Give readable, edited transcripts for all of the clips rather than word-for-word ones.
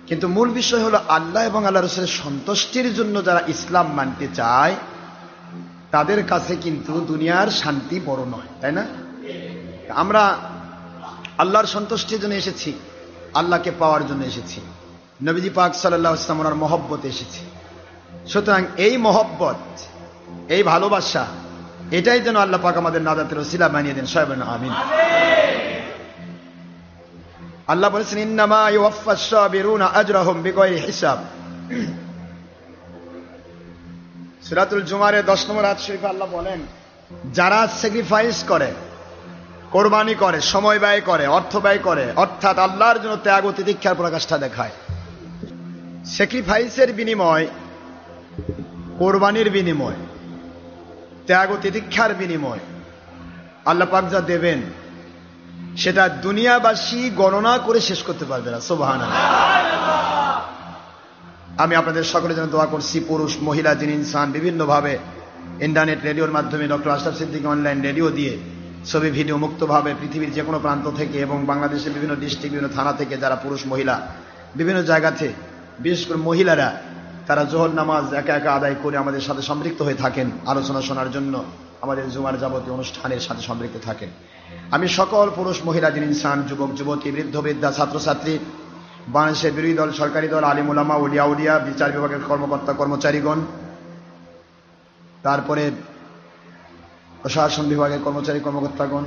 কিন্তু মূল বিষয় হলো আল্লাহ এবং আল্লাহ রাসূলের সন্তুষ্টির জন্য যারা ইসলাম মানতে চায় তাদের কাছে কিন্তু দুনিয়ার শান্তি বড় নয়, তাই না? আমরা আল্লাহর সন্তুষ্টির জন্য এসেছি, আল্লাহকে পাওয়ার জন্য এসেছি, নবীজি পাক সাল্লাল্লাহু আলাইহি ওয়াসাল্লাম ওনার মহব্বতে এসেছি। সুতরাং এই মহব্বত, এই ভালোবাসা, এটাই যেন আল্লাহ পাক আমাদের নাজাতের ওসিলা বানিয়ে দেন। সবাই বলেন আমিন। আল্লাহ বলেছেন ইন্নামা ইউওয়াফফাস সাবিরুনা আজরাহুম বিগাইরি হিসাব। সূরাতুল জুমার 10 নম্বর আয়াত শরীফে আল্লাহ বলেন, যারা স্যাক্রিফাইস করে, কোরবানি করে, সময় ব্যয় করে, অর্থ ব্যয় করে, অর্থাৎ আল্লাহর জন্য ত্যাগ ও তিতিক্ষার প্রকাশটা দেখায়, স্যাক্রিফাইসের বিনিময়, কোরবানির বিনিময়, ত্যাগ ও তিতিক্ষার বিনিময় আল্লাহ পাক যা দেবেন সেটা দুনিয়াবাসী গণনা করে শেষ করতে পারবে না। সুবহানাল্লাহ। আমি আপনাদের সকলের জন্য দোয়া করছি, পুরুষ মহিলা যিনি ইনসান বিভিন্নভাবে ইন্টারনেট রেডিওর মাধ্যমে doctor Ashraf Siddiqui online radio দিয়ে ছবি ভিডিও মুক্তভাবে পৃথিবীর যে কোনো প্রান্ত থেকে এবং বাংলাদেশের বিভিন্ন ডিস্ট্রিক্ট, বিভিন্ন থানা থেকে যারা পুরুষ মহিলা বিভিন্ন জায়গাতে, বিশেষ করে মহিলারা, তারা জোহর নামাজ একা একা আদায় করে আমাদের সাথে সম্পৃক্ত হয়ে থাকেন, আলোচনা শোনার জন্য আমাদের জুমার যাবতীয় অনুষ্ঠানের সাথে সম্পৃক্ত থাকেন। আমি সকল পুরুষ মহিলা যিনি ইনসান, যুবক যুবতী, বৃদ্ধ বৃদ্ধা, ছাত্রছাত্রী, বাংলাদেশের বিরোধী দল, সরকারি দল, আলিম উলামা, উলিয়া উলিয়া, বিচার বিভাগের কর্মকর্তা কর্মচারীগণ, তারপরে প্রশাসন বিভাগের কর্মচারী কর্মকর্তাগণ,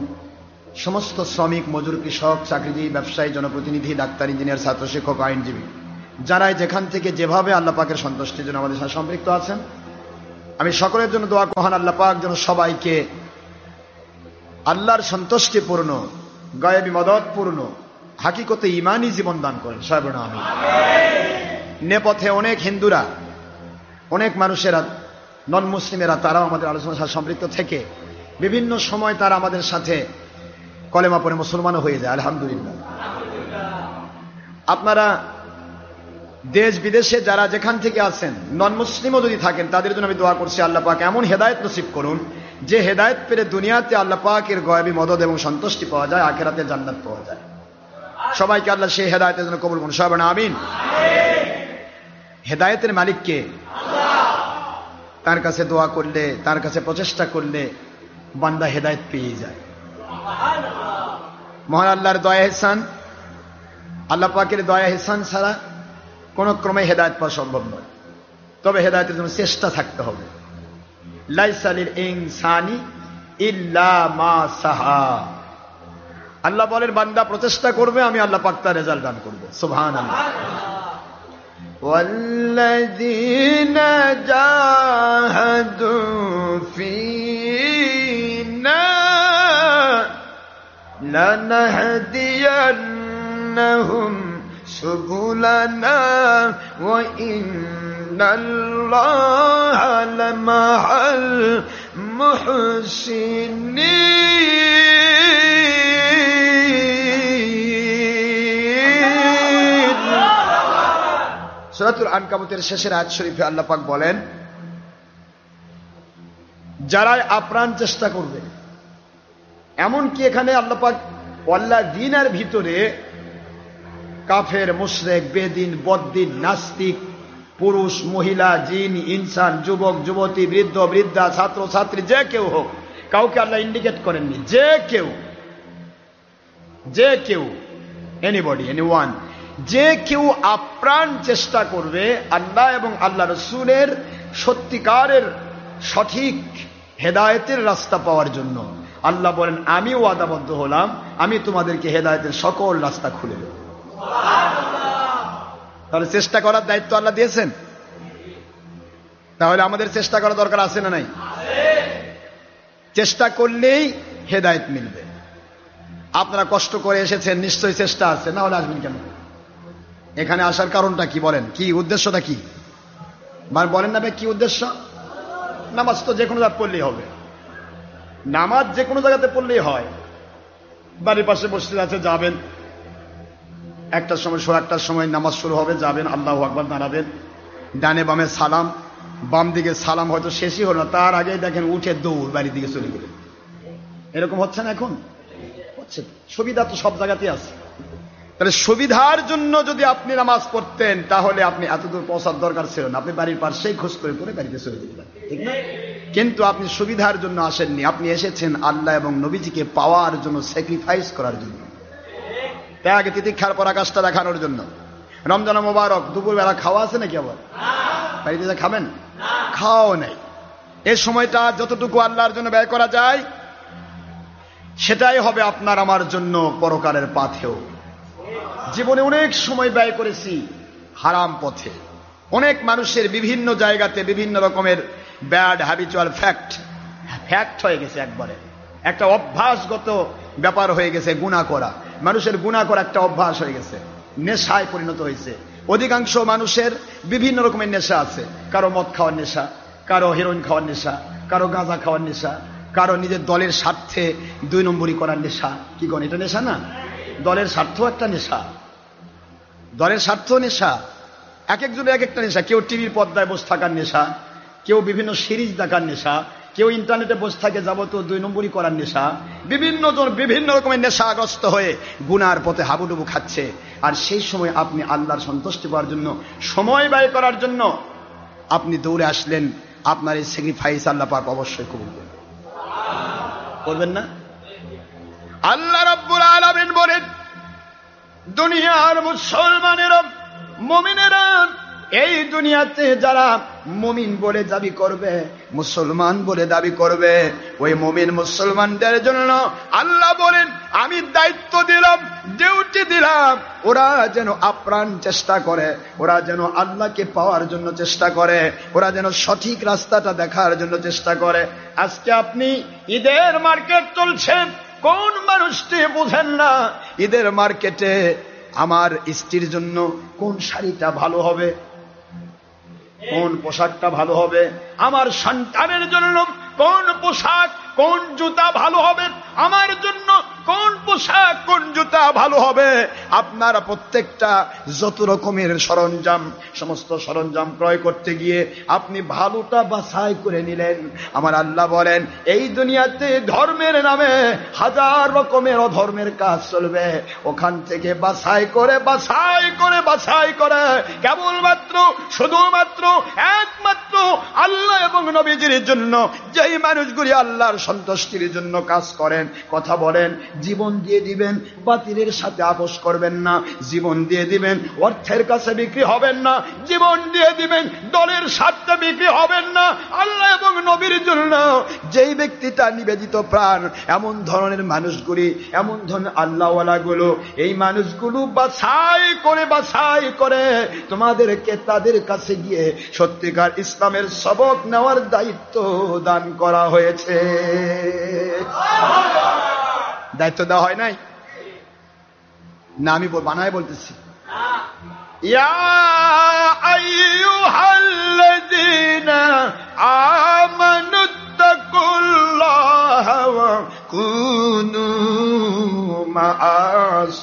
সমস্ত শ্রমিক, মজুর, কৃষক, চাকরিজীবী, ব্যবসায়ী, জনপ্রতিনিধি, ডাক্তার, ইঞ্জিনিয়ার, ছাত্র, শিক্ষক, আইনজীবী, যারা যেখান থেকে যেভাবে আল্লাহ পাকের সন্তুষ্টির জন্য আমাদের সাথে সম্পৃক্ত আছেন, আমি সকলের জন্য দোয়া করেন আল্লাহ পাক যেন সবাইকে আল্লাহর সন্তুষ্টিপূর্ণ, গায়েবী মদতপূর্ণ, হাকিকতে ইমানি জীবন দান করেন। সবাই বলেন আমিন। নেপথ্যে অনেক হিন্দুরা, অনেক মানুষেরা, নন মুসলিমেরা, তারাও আমাদের আলোচনার সাথে সম্পৃক্ত থেকে বিভিন্ন সময় তারা আমাদের সাথে কলেমা পড়ে মুসলমানও হয়ে যায়। আলহামদুলিল্লাহ। আপনারা দেশ বিদেশে যারা যেখান থেকে আছেন, নন মুসলিমও যদি থাকেন, তাদের জন্য আমি দোয়া করছি আল্লাহ পাক এমন হেদায়েত নসিব করুন যে হেদায়েত পেলে দুনিয়াতে আল্লাহ পাকের গায়েবী মদদ এবং সন্তুষ্টি পাওয়া যায়, আখিরাতে জান্নাত পাওয়া যায়। সবাইকে আল্লাহ সেই হেদায়েতের জন্য কবুল করুন। সবাই বলেন আমিন। হেদায়েতের মালিক কে? তার কাছে দোয়া করলে, তার কাছে প্রচেষ্টা করলে বান্দা হেদায়েত পেয়ে যায়। মহান আল্লাহর দয়া ইহসান, আল্লাহ পাকের দয়া ইহসান ছাড়া কোন ক্রমে হেদায়েত পাওয়া সম্ভব নয়। তবে হেদায়েতের জন্য চেষ্টা থাকতে হবে। লাইসা লিল ইনসানি ইল্লা মা সাহা। আল্লাহ বলেন বান্দা প্রচেষ্টা করবে, আমি আল্লাহ পাক তার রেজাল্ট দান করব। সুবহানাল্লাহ। ওয়াল্লাযীনা জাহাদু ফীনা লানাহদিয়ান্নাহুম সুবুলানা ওয়া ইন্নাল্লাহা লামাআল মুহসিনিন। সূরাতুল আনকাবুতের শেষের আয়াত শরীফে আল্লাহ পাক বলেন, যারা আপ্রাণ চেষ্টা করবে, এমনকি এখানে আল্লাহ পাক ওয়াল্লাযীনার ভিতরে কাফের, মুশরিক, বেদিন, বদ্দিন, নাস্তিক, পুরুষ মহিলা, জিন, ইনসান, যুবক যুবতী, বৃদ্ধ বৃদ্ধা, ছাত্র ছাত্রী, যে কেউ হোক, কাউকে আল্লাহ ইন্ডিকেট করেননি। যে কেউ এনিবডি, এনিওয়ান, যে কেউ আপ্রাণ চেষ্টা করবে আল্লাহ এবং আল্লাহ রসুলের সত্যিকারের সঠিক হেদায়েতের রাস্তা পাওয়ার জন্য, আল্লাহ বলেন আমি ওয়াদাবদ্ধ হলাম, আমি তোমাদেরকে হেদায়েতের সকল রাস্তা খুলে দেব। তাহলে চেষ্টা করার দায়িত্ব আল্লাহ দিয়েছেন। তাহলে আমাদের চেষ্টা করা দরকার আছে না নাই? চেষ্টা করলেই হেদায়েত মিলবে। আপনারা কষ্ট করে এসেছেন, নিশ্চয়ই চেষ্টা আছে, না হলে আসবেন কেন? এখানে আসার কারণটা কি বলেন? কি উদ্দেশ্যটা কি বলেন না ভাই? কি উদ্দেশ্য? নামাজ তো যে কোনো জায়গায় পড়লেই হবে, নামাজ যে কোনো জায়গাতে পড়লেই হয়। বাড়ির পাশে মসজিদ আছে, যাবেন, একটার সময় 1টার সময় নামাজ শুরু হবে, যাবেন, আল্লাহু আকবার দাঁড়াবেন, ডানে বামে সালাম, বাম দিকে সালাম হয়তো শেষই হলো না, তার আগেই দেখেন উঠে দৌড় বাড়ির দিকে চলে গেলেন। এরকম হচ্ছে না? এখন হচ্ছে। সুবিধা তো সব জায়গাতেই আছে। তাহলে সুবিধার জন্য যদি আপনি নামাজ পড়তেন তাহলে আপনি এতদূর পৌঁছার দরকার ছিল না, আপনি বাড়ির পাশেই খোঁজ করে পড়ে বাড়িতে চলে যেতেন, ঠিক না? কিন্তু আপনি সুবিধার জন্য আসেননি, আপনি এসেছেন আল্লাহ এবং নবীজিকে পাওয়ার জন্য, স্যাক্রিফাইস করার জন্য, ত্যাগ তিতিক্ষার পরাকাষ্ঠা দেখানোর জন্য। রমজান মোবারক, দুপুরবেলা খাওয়া আছে নাকি? আবার বাড়িতে যা খাবেন, খাওয়াও নেই। এই সময়টা যতটুকু আল্লাহর জন্য ব্যয় করা যায় সেটাই হবে আপনার আমার জন্য পরকালের পাথেও। জীবনে অনেক সময় ব্যয় করেছি হারাম পথে, অনেক মানুষের বিভিন্ন জায়গাতে বিভিন্ন রকমের ব্যাড হ্যাবিচুয়াল ফ্যাক্ট হয়ে গেছে, একবারে একটা অভ্যাসগত ব্যাপার হয়ে গেছে। গুনাহ করা, মানুষের গুনাহ করা একটা অভ্যাস হয়ে গেছে, নেশায় পরিণত হয়েছে। অধিকাংশ মানুষের বিভিন্ন রকমের নেশা আছে, কারো মদ খাওয়ার নেশা, কারো হেরোইন খাওয়ার নেশা, কারো গাঁজা খাওয়ার নেশা, কারো নিজের দলের স্বার্থে 2 নম্বরই করার নেশা। কি কোন এটা নেশা না? দলের স্বার্থ একটা নেশা, দলের স্বার্থ নেশা, এক একজনের এক একটা নেশা। কেউ টিভির পর্দায় বসে থাকার নেশা, কেউ বিভিন্ন সিরিজ দেখার নেশা, কেউ ইন্টারনেটে বসে থাকে যাবতীয় 2 নম্বরই করার নেশা। বিভিন্ন জন বিভিন্ন রকমের নেশাগ্রস্ত হয়ে গুনার পথে হাবুডুবু খাচ্ছে। আর সেই সময় আপনি আল্লাহর সন্তুষ্টি পাওয়ার জন্য, সময় ব্যয় করার জন্য আপনি দৌড়ে আসলেন। আপনার এই স্যাক্রিফাইস আল্লাহ পাক অবশ্যই কবুল করবেন না? আল্লাহ রাব্বুল আলামিন বলেন, দুনিয়ার মুসলমানেরা, মুমিনেরা, এই দুনিয়াতে যারা মুমিন বলে দাবি করবে, মুসলমান বলে দাবি করবে, ওই মুমিন মুসলমানদের জন্য আল্লাহ বলেন আমি দায়িত্ব দিলাম, ডিউটি দিলাম, ওরা যেন আপ্রাণ চেষ্টা করে, ওরা যেন আল্লাহকে পাওয়ার জন্য চেষ্টা করে, ওরা যেন সঠিক রাস্তাটা দেখার জন্য চেষ্টা করে। আজকে আপনি ঈদের মার্কেট চলছে, কোন মানুষটি বুঝেন না ঈদের মার্কেটে আমার স্ত্রীর জন্য কোন শাড়িটা ভালো হবে, কোন পোশাকটা ভালো হবে, আমার সন্তানের জন্য কোন পোশাক কোন জুতা ভালো হবে, আমার জন্য কোন পোশাক কোন জুতা ভালো হবে। আপনারা প্রত্যেকটা যত রকমের সরঞ্জাম, সমস্ত সরঞ্জাম ক্রয় করতে গিয়ে আপনি ভালোটা বাছাই করে নিলেন। আমার আল্লাহ বলেন এই দুনিয়াতে ধর্মের নামে 1000 রকমের অধর্মের কাজ চলবে, ওখান থেকে বাছাই করে কেবলমাত্র শুধুমাত্র একমাত্র আল্লাহ এবং নবীজির জন্য যেই মানুষগুলি আল্লাহর সন্তুষ্টির জন্য কাজ করেন, কথা বলেন, জীবন দিয়ে দিবেন, বাতিলের সাথে আপোষ করবেন না, জীবন দিয়ে দিবেন, অর্থের কাছে বিক্রি হবেন না, জীবন দিয়ে দিবেন, দলের স্বার্থে বিক্রি হবেন না, আল্লাহ এবং নবীর জন্য যেই ব্যক্তিটা নিবেদিত প্রাণ, এমন ধরনের মানুষগুলি, এমন ধরনের আল্লাহওয়ালা গুলো, এই মানুষগুলো বাছাই করে তোমাদেরকে তাদের কাছে গিয়ে সত্যিকার ইসলামের সবক নেওয়ার দায়িত্ব দান করা হয়েছে। দায়িত্ব দেওয়া হয় নাই না? আমি বানায় বলতেছি, ইয়া আইয়ুহাল্লাযীনা আমানুত্তাকুল্লাহা ওয়া কুনু মাআস